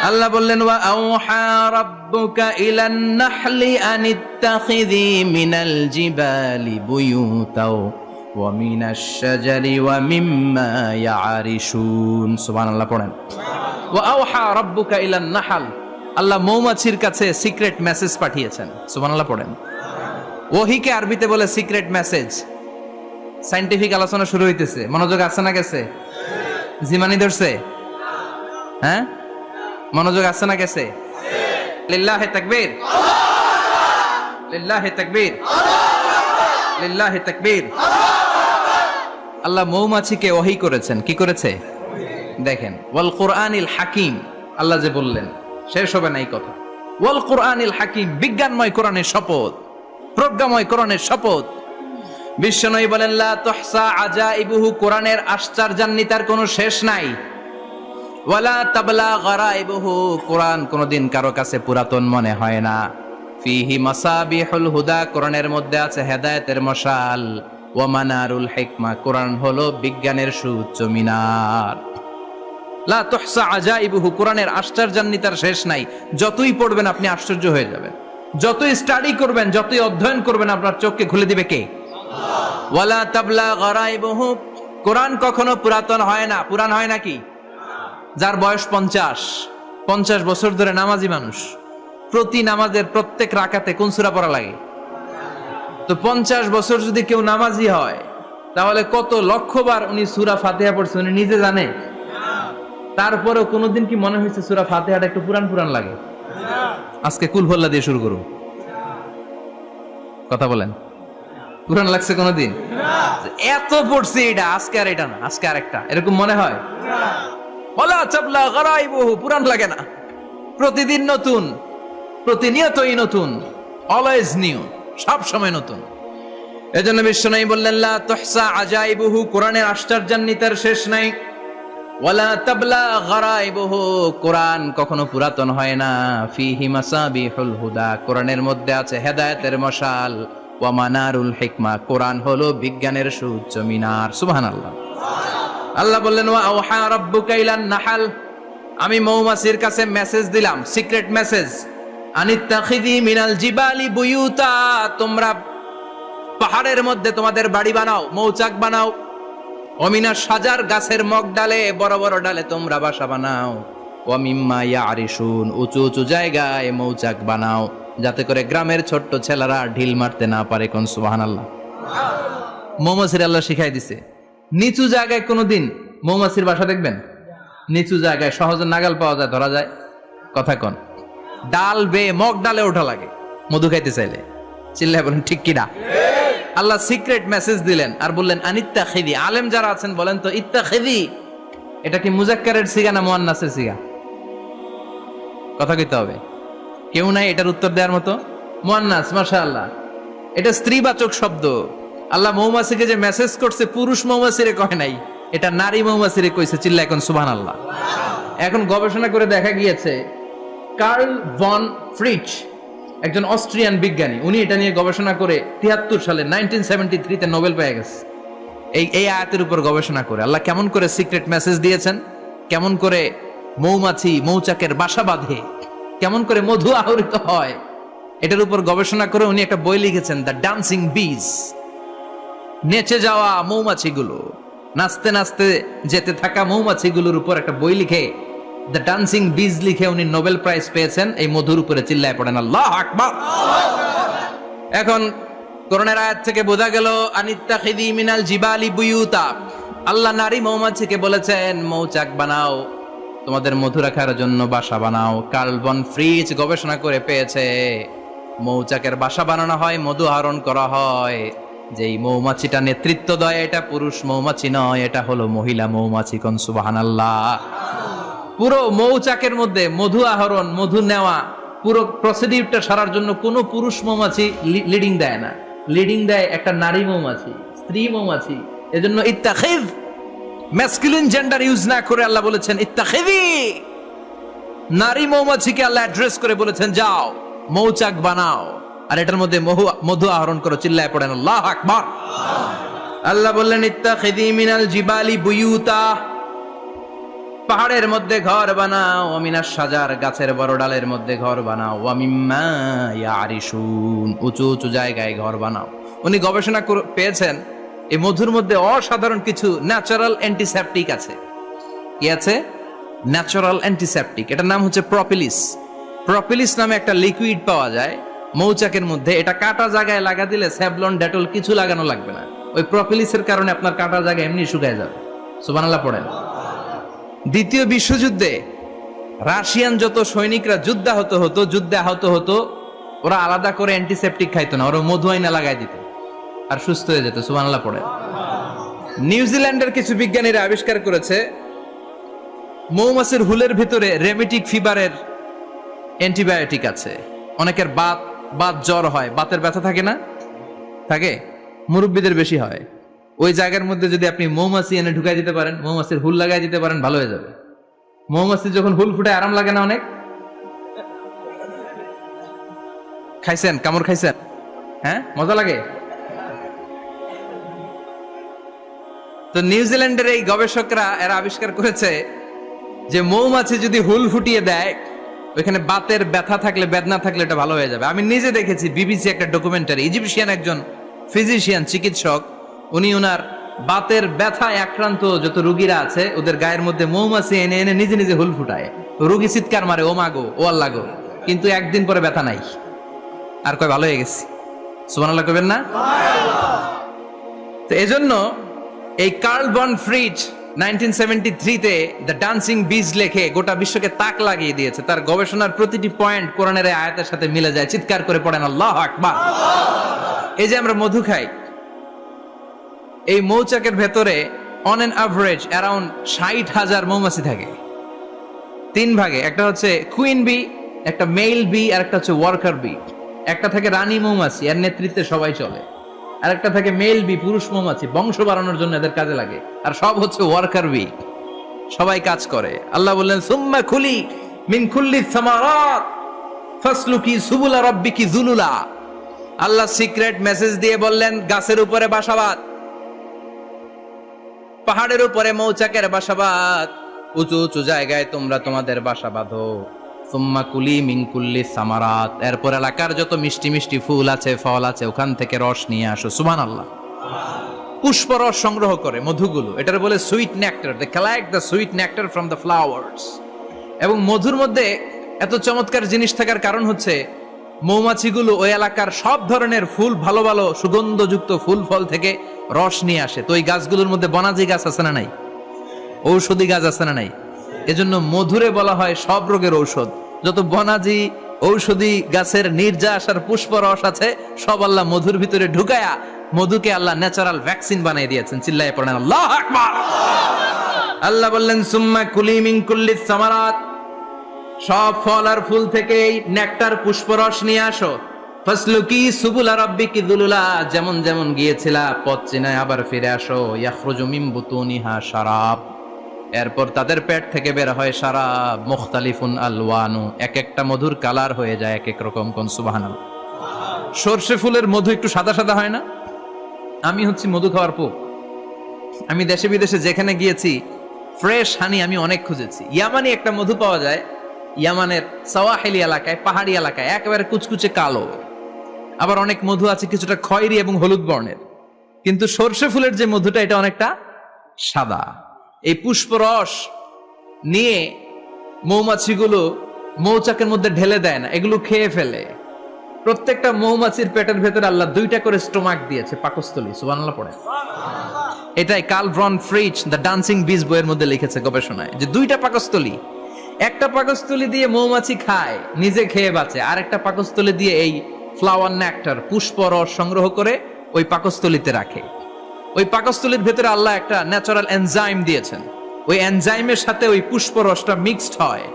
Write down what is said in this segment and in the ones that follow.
আল্লাহ বললেন ওয়া আওহা রাব্বুকা ইলান নাহলি আনিত্তাখিযি মিনাল জিবালি বুয়ুতাও ওয়া মিনাশ শাজারি ওয়া মিম্মা ইয়ারিশুন। সুবহানাল্লাহ পড়েন। ওয়া আওহা রাব্বুকা ইলান নাহল, আল্লাহ মৌমাছির কাছে সিক্রেট মেসেজ পাঠিয়েছেন। সুবহানাল্লাহ পড়েন। ওহীকে আরবিতে বলে সিক্রেট মেসেজ। সায়েন্টিফিক আলোচনা শুরু হইতেছে, মনোযোগ আছে না গেছে? জিমানি ধরছে? হ্যাঁ, মনোযোগ আছে না গেছে? লিল্লাহি তাকবীর, লিল্লাহি তাকবীর, লিল্লাহি তাকবীর। আল্লাহ মৌমাছিকে ওহী করেছেন। কি করেছে দেখেন, ওয়াল কুরআনিল হাকিম, আল্লাহ যে বললেন শেষ হবে না এই কথা। ওয়াল কুরআনিল হাকিম, বিজ্ঞানময় কোরআনের শপথ, প্রজ্ঞাময় কোরআনের শপথ। বিশ্বনবী বলেন লা তুহসা আজাইবুহু, কোরআনের আশ্চর্যান্বিতার কোনো শেষ নাই। ওয়ালা তাবলা গারাইবুহু, কোরআন কোনদিন কারো কাছে পুরাতন মনে হয় না। ফিহি মাসাবিহুল হুদা, কোরআনের মধ্যে আছে হেদায়েতের মশাল। ওয়া মানারুল হিকমা, কোরআন হলো বিজ্ঞানের সুউচ্চ মিনার। লা তুহসা আজাইবুহু, কোরআনের আশ্চর্যান্বিতার শেষ নাই। যতই পড়বেন আপনি আশ্চর্য হয়ে যাবেন, যতই স্টাডি করবেন, যতই অধ্যয়ন করবেন, আপনার চোখকে খুলে দিবে কে? ওয়ালা তাবলা গারাইবুহু, কোরআন কখনো পুরাতন হয় না। পুরান হয় নাকি? যার বয়স 50 বছর ধরে নামাজি মানুষ, প্রতি নামাজের প্রত্যেক রাকাতে কোন সূরা পড়া লাগে? তো 50 বছর যদি কেউ নামাজি হয়, তাহলে কত লক্ষবার উনি সূরা ফাতিহা পড়ছে উনি নিজে জানে? তারপরেও কোনোদিন কি মনে হয়েছে সূরা ফাতিহাটা একটু পুরান পুরান লাগে? আজকে কুল হল্লা দিয়ে শুরু করুন, কথা বলেন। পুরান লাগছে কোনোদিন? এত পড়ছি এটা, আজকে আর এটা না, আজকে আর একটা, এরকম মনে হয়? ওয়ালা তাবলা গারাইবুহু, পুরান লাগে না। প্রতিদিন নতুন, প্রতিনিয়তই নতুন, অলওয়েজ নিউ, সব সময় নতুন। এজন্য বিশ্বনবী বললেন লা তুহসা আজাইবুহু, কোরআনের আশ্চর্যান্বিতার শেষ নাই। ওয়ালা তাবলা গারাইবুহু, কোরআন কখনো পুরাতন হয় না। ফিহি মাসাবিহুল হুদা, কোরআনের মধ্যে আছে হেদায়েতের মশাল। ওয়া মানারুল হিকমা, কোরআন হলো বিজ্ঞানের সুউচ্চ মিনার। সুবহানাল্লাহ। আল্লাহ বললেন ওয়া আওহা রাব্বুকা ইলান নাহল, আমি মৌমাছির কাছে মেসেজ দিলাম, সিক্রেট মেসেজ। আনিত্তাখিযি মিনাল জিবালি বুয়ুতা, তোমরা পাহাড়ের মধ্যে তোমাদের বাড়ি বানাও, মৌচাক বানাও। ওয়া মিনাশ শাজার, গাছের মগ ডালে, বড় বড় ডালে তোমরা বাসা বানাও। ওয়া মিম্মা ইয়ারিশুন, উঁচু উঁচু জায়গায় মৌচাক বানাও, যাতে করে গ্রামের ছোট্ট ছেলেরা ঢিল মারতে না পারে। কোন সুবহানাল্লাহ। মৌমাছির আল্লাহ শিখাই দিছে। নিচু জায়গায় কোনোদিন মৌমাছির বাসা দেখবেন? নিচু জায়গায় সহজে নাগাল পাওয়া যায়, ধরা যায়। কথা কন। ডাল বেয়ে মগ ডালে ওঠা লাগে মধু খাইতে চাইলে। চিল্লায় বলেন ঠিক কিনা? আল্লাহ সিক্রেট মেসেজ দিলেন আর বললেন আনিত্তাখিযি। আলেম যারা আছেন বলেন তো, ইত্তাখিযি এটা কি মুজাক্কারের সিগা না মুয়ান্নাসের সিগা? কথা কইতে হবে। কেউ নাই এটার উত্তর দেওয়ার মতো? মুয়ান্নাস, মাশাআল্লাহ। এটা স্ত্রীবাচক শব্দ। আল্লাহ মৌমাছিকে যে মেসেজ করছে পুরুষ মৌমাছিরে কয় নাই, এটা নারী মৌমাছিরে কইছে। চিল্লা এখন সুবহানাল্লাহ। এখন গবেষণা করে দেখা গিয়েছে, কার্ল ভন ফ্রিচ, একজন অস্ট্রিয়ান বিজ্ঞানী, উনি এটা নিয়ে গবেষণা করে 73 সালে 1973 নোবেল পেয়ে গেছে। এই আয়াতের উপর গবেষণা করে আল্লাহ কেমন করে সিক্রেট মেসেজ দিয়েছেন, কেমন করে মৌমাছি মৌচাকের বাসা বাঁধে, কেমন করে মধু আহরিত হয়, এটার উপর গবেষণা করে উনি একটা বই লিখেছেন, দ্য ডান্সিং বিজ। নেচে যাওয়া মৌমাছিগুলো, নাচতে নাচতে যেতে থাকা মৌমাছিগুলোর উপর একটা বই লিখে, দ্য ডান্সিং বিজ লিখে উনি নোবেল প্রাইজ পেয়েছেন এই মধুর উপরে। চিল্লায় পড়েন আল্লাহু আকবার। এখন কোরআনের আয়াত থেকে বোঝা গেল আনিত্তাখিযি মিনাল জিবালি বুয়ুতা, আল্লাহ নারী মৌমাছিকে বলেছেন মৌচাক বানাও, তোমাদের মধু রাখার জন্য বাসা বানাও। কার্ল ভন ফ্রিচ গবেষণা করে পেয়েছে মৌচাকের বাসা বানানো হয়, মধু আহরণ করা হয়। যেই মৌমাছিটা নেতৃত্ব দেয় এটা পুরুষ মৌমাছি নয়, এটা হলো মহিলা মৌমাছি। কোন সুবহানাল্লাহ। পুরো মৌচাকের মধ্যে মধু আহরণ, মধু নেওয়া, পুরো প্রসিডিউরটা সারার জন্য কোনো পুরুষ মৌমাছি লিডিং দেয় না, লিডিং দেয় একটা নারী মৌমাছি, স্ত্রী মৌমাছি। এজন্য ইত্তাখিয, ম্যাসকুলিন জেন্ডার ইউজ না করে আল্লাহ বলেছেন ইত্তাখিযি। নারী মৌমাছিকে আল্লাহ অ্যাড্রেস করে বলেছেন যাও মৌচাক বানাও আর এটার মধ্যে মধু আহরণ করো। চিল্লায় পড়েন আল্লাহু আকবার। আল্লাহ বললেন ইত্তাখিযি মিনাল জিবালি বুয়ুতা, পাহাড়ের মধ্যে ঘর বানাও, ওয়ামিনাস সাজার গাছের বড় ডালের মধ্যে ঘর বানাও, ওয়ামিম্মা ইয়ারিশুন উঁচু উঁচু জায়গায় ঘর বানাও। উনি গবেষণা পেয়েছেন এই মধুর মধ্যে অসাধারণ কিছু ন্যাচারাল অ্যান্টিসেপটিক আছে। কি আছে? Natural antiseptic. এটার নাম হচ্ছে প্রপিলিস। প্রপিলিস নামে একটা লিকুইড পাওয়া যায় মৌচাকের মধ্যে। এটা কাটা জায়গায় লাগা দিলে স্যাভলন ডেটল কিছু লাগানো লাগবে না। ওই প্রপিলিসের কারণে আপনার কাটা জায়গা এমনি শুকায় যাবে। সুবহানাল্লাহ পড়েন। দ্বিতীয় বিশ্বযুদ্ধে রাশিয়ান যত সৈনিকরা যুদ্ধে আহত হতো, ওরা আলাদা করে অ্যান্টিসেপটিক খাইতো না, ওরা মধু আইনা লাগাই দিত আর সুস্থ হয়ে যেত। সুবহানাল্লাহ পড়েন। নিউজিল্যান্ডের কিছু বিজ্ঞানীরা আবিষ্কার করেছে মৌমাছির হুলের ভিতরে রেমিটিক ফিভারের অ্যান্টিবায়োটিক আছে। অনেকের বাত জ্বর হয়, বাতের ব্যথা থাকে না? থাকে, মুরব্বীদের বেশি হয়। ওই জায়গার মধ্যে যদি আপনি মৌমাছি এনে ঢুকাই দিতে পারেন, মৌমাছির হুল লাগাই দিতে পারেন, ভালো হয়ে যাবে। মৌমাছি যখন হুল ফুটে আরাম লাগে না অনেক? খাইছেন? কামড় খাইছেন? হ্যাঁ, মজা লাগে। তো নিউজিল্যান্ডের এই গবেষকরা এরা আবিষ্কার করেছে যে মৌমাছি যদি হুল ফুটিয়ে দেয়, ওইখানে বাতের ব্যথা থাকলে, বেদনা থাকলে এটা ভালো হয়ে যাবে। আমি নিজে দেখেছি, বিবিসি একটা ডকুমেন্টারি। ইজিপশিয়ান একজন ফিজিশিয়ান, চিকিৎসক, উনি ওনার বাতের ব্যথায় আক্রান্ত যত রোগীরা আছে ওদের গায়ের মধ্যে মৌমাছি এনে এনে নিজে নিজে হুল ফুটায়। তো রোগী চিৎকার মারে, ও মাগো, ও আল্লাহ গো, কিন্তু একদিন পরে ব্যথা নাই, আর কয় ভালো হয়ে গেছি। সুবহানাল্লাহ কইবেন না? তো এজন্য এই কার্ল বন ফ্রিজ 1973-তে দ্য ডান্সিং বিজ লেখে গোটা বিশ্বকে তাক লাগিয়ে দিয়েছে। তার গবেষণার প্রতিটি পয়েন্ট কোরআনের আয়াতের সাথে মিলে যায়। চিৎকার করে পড়েন আল্লাহু আকবার। এই যে আমরা মধু খাই, এই মৌচাকের ভেতরে অন এন অ্যাভারেজ অ্যারাউন্ড 60,000 মৌমাছি থাকে। তিন ভাগে, একটা হচ্ছে কুইন বি, একটা মেল বি, আর একটা হচ্ছে ওয়ার্কার বি। একটা থাকে রানী মৌমাছি, এর নেতৃত্বে সবাই চলে। আর একটা থাকে মেল বি, পুরুষ মৌমাছি, বংশ বাড়ানোর জন্য এদের কাজে লাগে। আর সব হচ্ছে ওয়ার্কার বি, সবাই কাজ করে। আল্লাহ বললেন সুম্মা খুলি মিন কুল্লি সামারাত ফাসলুকি সুবুলা রাব্বিকি যুলুলা। আল্লাহ সিক্রেট মেসেজ দিয়ে বললেন গাছের উপরে বাসাবাদ, পাহাড়ের উপরে মৌচাকের বাসাবাদ, উঁচু উঁচু জায়গায় তোমরা তোমাদের বাসা বাঁধো। সুম্মা কুলি মিন কুল্লি সামারাত, এরপর এলাকার যত মিষ্টি মিষ্টি ফুল আছে, ফল আছে, ওখান থেকে রস নিয়ে আসো। সুবহানাল্লাহ। পুষ্পরস সংগ্রহ করে মধুগুলো, এটার বলে sweet nectar. They collect the sweet nectar from the flowers. এবং মধুর মধ্যে এত চমৎকার জিনিস থাকার কারণ হচ্ছে মৌমাছিগুলো ওই এলাকার সব ধরনের ফুল, ভালো ভালো সুগন্ধযুক্ত ফুল ফল থেকে রস নিয়ে আসে। তো ওই গাছগুলোর মধ্যে বনাজি গাছ আছে না নাই? ঔষধি গাছ আছে না নাই? এজন্য মধুরে বলা হয় সব রোগের ঔষধ। যত বনাজি ঔষধি গাছের নির্যাস আর পুষ্প রস আছে, সব আল্লাহ মধুর ভিতরে ঢুকায়া মধুকে আল্লাহ ন্যাচারাল ভ্যাকসিন বানিয়ে দিয়েছেন। চিল্লায়ে পড়েন আল্লাহু আকবার। আল্লাহ বললেন সুম্মা কুলি মিন কুল্লি সামারাত, সব ফল আর ফুল থেকে নেকটার পুষ্পরস নিয়ে আসো। ফাসলুকি সুবুলা রাব্বিকি যুলুলা, যেমন যেমন গিয়েছিলা পথ চিনায় আবার ফিরে আসো। ইয়াখরুজু মিন বুতুনিহা শারাব, এরপর তাদের পেট থেকে বের হয় শারাব। মুখতালিফুন আলওয়ানু, এক একটা মধুর কালার হয়ে যায় এক এক রকম। কোন সুবহানাল্লাহ। সরষে ফুলের মধু একটু সাদা সাদা হয় না? আমি হচ্ছি মধু খাওয়ার পোক। আমি দেশে বিদেশে যেখানে গিয়েছি ফ্রেশ হানি আমি অনেক খুঁজেছি। ইয়ামানি একটা মধু পাওয়া যায়, ইয়ামানের সাওয়াহিলি এলাকায়, পাহাড়ি এলাকায়, একেবারে কুচকুচে কালো। আবার অনেক মধু আছে কিছুটা খয়েরি এবং হলুদ বর্ণের। কিন্তু সরষে ফুলের যে মধুটা, এটা অনেকটা সাদা। এই পুষ্পরস নিয়ে মৌমাছিগুলো মৌচাকের মধ্যে ঢেলে দেয় না, এগুলো খেয়ে ফেলে। প্রত্যেকটা মৌমাছির পেটের ভেতরে আল্লাহ 2টা করে স্টোমাক দিয়েছে, পাকস্থলী। সুবহানাল্লাহ পড়ে। এটাই Karl von Frisch the dancing bees বইয়ের মধ্যে লিখেছে গবেষণায়, যে 2টা পাকস্থলী। একটা পাকস্থলী দিয়ে মৌমাছি খায়, নিজে খেয়ে বাঁচে। আর একটা পাকস্থলী দিয়ে এই ফ্লাওয়ার নেক্টার, পুষ্পরস সংগ্রহ করে ওই পাকস্থলীতে রাখে। ওই পাকস্থলীর ভেতরে আল্লাহ একটা ন্যাচারাল এনজাইম দিয়েছেন। ওই এনজাইমের সাথে ওই পুষ্পরসটা মিক্সড হয়।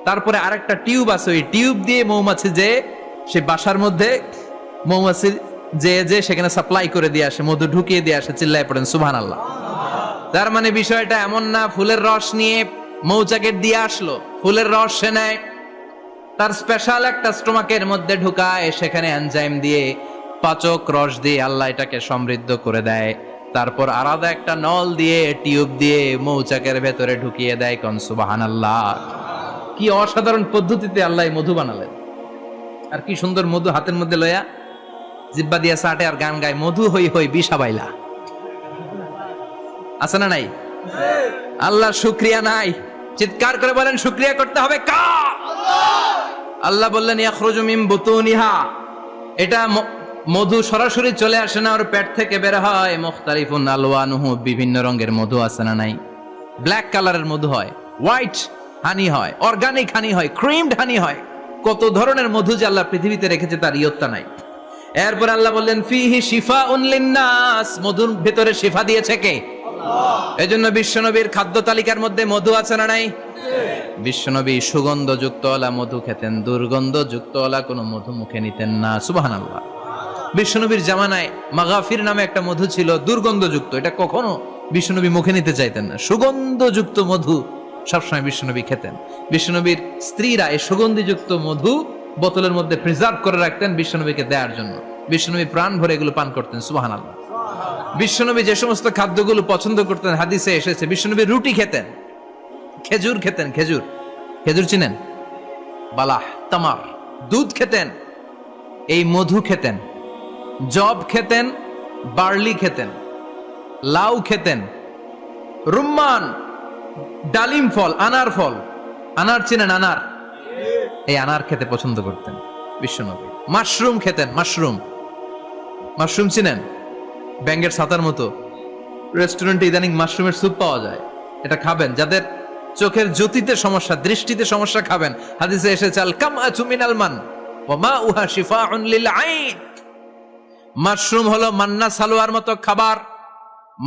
তারপরে আরেকটা টিউব আছে, ওই টিউব দিয়ে মৌমাছি যে সে বাসার মধ্যে মৌমাছি যে সেখানে সাপ্লাই করে দিয়ে আসে, মধু ঢুকিয়ে দিয়ে আসে। চিল্লায় পড়েন সুবহানাল্লাহ। তার মানে বিষয়টা এমন না ফুলের রস নিয়ে মৌচাকের দিয়ে আসলো, ফুলের রস সে নেয়, তার স্পেশাল একটা স্টোমাকের মধ্যে ঢুকায়, সেখানে এনজাইম দিয়ে, পাচক রস দিয়ে আল্লাহ এটাকে সমৃদ্ধ করে দেয়। তারপর আলাদা একটা নল দিয়ে টিউব দিয়ে মৌচাকের ভেতরে ঢুকিয়ে দেয়। কোন সুবহানাল্লাহ। কি অসাধারণ পদ্ধতিতে আল্লাহ এই মধু বানালেন। আর কি সুন্দর মধু হাতের মধ্যে লয়া জিব্বা দিয়া চাটে আর গান গায়, মধু হই হই বিষাবাইলা। আছে না নাই? আল্লাহর শুকরিয়া নাই? চিৎকার করে বলেন শুকরিয়া করতে হবে কার? আল্লাহ বললেন ইয়াখরুজু মিন বুতুনিহা, এটা মধু সরাসরি চলে আসে না, ওর পেট থেকে বের হয়। মুখতালিফুন আলওয়ানুহু, বিভিন্ন রঙের মধু আছে না নাই? ব্ল্যাক কালারের মধু হয়, হোয়াইট হানি হয়, অর্গানিক হানি হয়, ক্রিমড হানি হয়। কত ধরনের মধু যে আল্লাহ পৃথিবীতে রেখেছে তার ইয়ত্তা নাই। এরপর আল্লাহ বললেন ফিহি শিফাউন লিন্নাস, মধুর ভেতরে শিফা দিয়েছে কে? আল্লাহ। এজন্য বিশ্বনবীর খাদ্য তালিকার মধ্যে মধু আছে না নাই? বিশ্বনবী সুগন্ধযুক্ত ওলা মধু খেতেন, দুর্গন্ধযুক্ত ওলা কোনো মধু মুখে নিতেন না। সুবহানাল্লাহ। বিশ্বনবীর জামানায় মাগাফির নামে একটা মধু ছিল, দুর্গন্ধযুক্ত, এটা কখনো বিশ্বনবী মুখে নিতে চাইতেন না। সুগন্ধযুক্ত মধু সবসময় বিশ্বনবী খেতেন। বিশ্বনবীর স্ত্রীরা এই সুগন্ধিযুক্ত মধু বোতলের মধ্যে প্রিজার্ভ করে রাখতেন বিশ্বনবীকে দেওয়ার জন্য। বিশ্বনবী প্রাণ ভরে এগুলো পান করতেন। সুবহানাল্লাহ। বিশ্বনবী যে সমস্ত খাদ্যগুলো পছন্দ করতেন হাদিসে এসেছে, বিশ্বনবী রুটি খেতেন, খেজুর খেতেন, খেজুর, খেজুর চিনেন? বালাহ, তামার, দুধ খেতেন, এই মধু খেতেন, জব খেতেন, বার্লি খেতেন, লাউ খেতেন, রুম্মান, ডালিম ফল, আনার ফল, আনার চিনেন? আনার, এই আনার খেতে পছন্দ করতেন বিশ্বনবী। মাশরুম খেতেন, মাশরুম, মাশরুম চিনেন? ব্যাঙের ছাতার মতো। রেস্টুরেন্টে ইদানিং মাশরুমের স্যুপ পাওয়া যায়, এটা খাবেন। যাদের চোখের জ্যোতিতে সমস্যা, দৃষ্টিতে সমস্যা, খাবেন। হাদিসে এসেছে আল কামআতু মিনাল মান ওয়া মাউহা শিফাউন লিল আইন। মাশরুম হলো মান্না সালোয়ার মতো খাবার।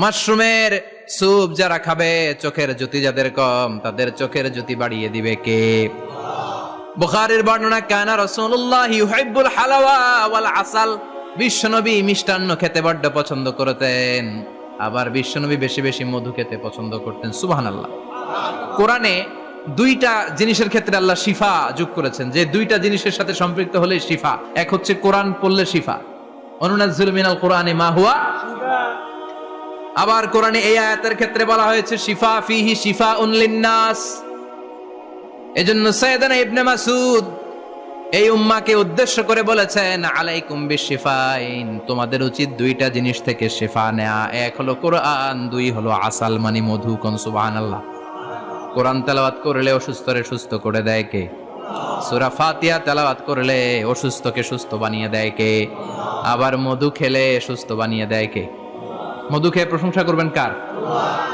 মাশরুমের স্যুপ যারা খাবে, চোখের জ্যোতি যাদের কম, তাদের চোখের জ্যোতি বাড়িয়ে দিবে কে? বুখারীর বর্ণনা, কানা রাসূলুল্লাহ ইউহিব্বুল হালাওয়া ওয়াল আসাল, বিশ্বনবী মিষ্টান্ন খেতে বড্ড পছন্দ করতেন। আবার বিশ্বনবী বেশি বেশি মধু খেতে পছন্দ করতেন। সুবহানাল্লাহ। কোরআনে দুইটা জিনিসের ক্ষেত্রে আল্লাহ শিফা যোগ করেছেন, যে দুইটা জিনিসের সাথে সম্পৃক্ত হলে শিফা। এক হচ্ছে কোরআন পড়লে শিফা, অনুনাজ্জিলু মিনাল কোরআনি মা হুয়া। আবার কোরআনে এই আয়াতের ক্ষেত্রে বলা হয়েছে শিফা ফিহি শিফাউন লিন্নাস। এজন্য সাইয়েদানা ইবনে মাসউদ এই উম্মাকে উদ্দেশ্য করে বলেছেন আলাইকুম বিশিফাইন, তোমাদের উচিত দুইটা জিনিস থেকে শিফা নেয়া। এক হলো কোরআন, দুই হলো আসাল মানে মধু। কোন সুবহানাল্লাহ। কোরআন তেলাওয়াত করলে অসুস্থরে সুস্থ করে দেয় কে? সূরা ফাতিহা তেলাওয়াত করলে অসুস্থকে সুস্থ বানিয়ে দেয় কে? আবার মধু খেলে সুস্থ বানিয়ে দেয় কে? মধু খেয়ে প্রশংসা করবেন কার?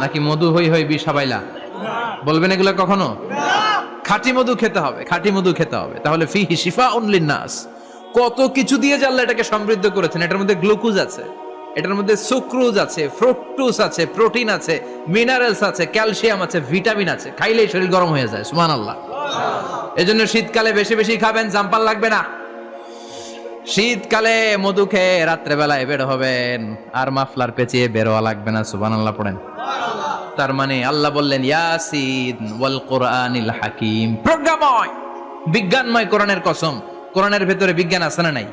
নাকি মধু হই হই বিষাবাইলা বলবেন এগুলা কখনো? খাঁটি মধু খেতে হবে, খাঁটি মধু খেতে হবে। তাহলে ফিহি শিফাউন লিন্নাস। কত কিছু দিয়ে যে আল্লাহ এটাকে সমৃদ্ধ করেছেন। এটার মধ্যে গ্লুকোজ আছে, এটার মধ্যে সুক্রোজ আছে, ফ্রুকটোজ আছে, প্রোটিন আছে, মিনারেলস আছে, ক্যালসিয়াম আছে, ভিটামিন আছে। খাইলেই শরীর গরম হয়ে যায়। সুবহানাল্লাহ। এজন্য শীতকালে বেশি বেশি খাবেন, জাম্পাল লাগবে না। শীতকালে মধু খেয়ে রাত্রে বেলায় বের হবেন, আর মাফলার পেঁচিয়ে বেরোয়া লাগবে না। সুবহানাল্লাহ পড়েন। তার মানে আল্লাহ বললেন ইয়াসিন ওয়াল কোরআনিল হাকিম, প্রজ্ঞাময়, বিজ্ঞানময় কোরআনের কসম। কোরআনের ভেতরে বিজ্ঞান আছে না নাই?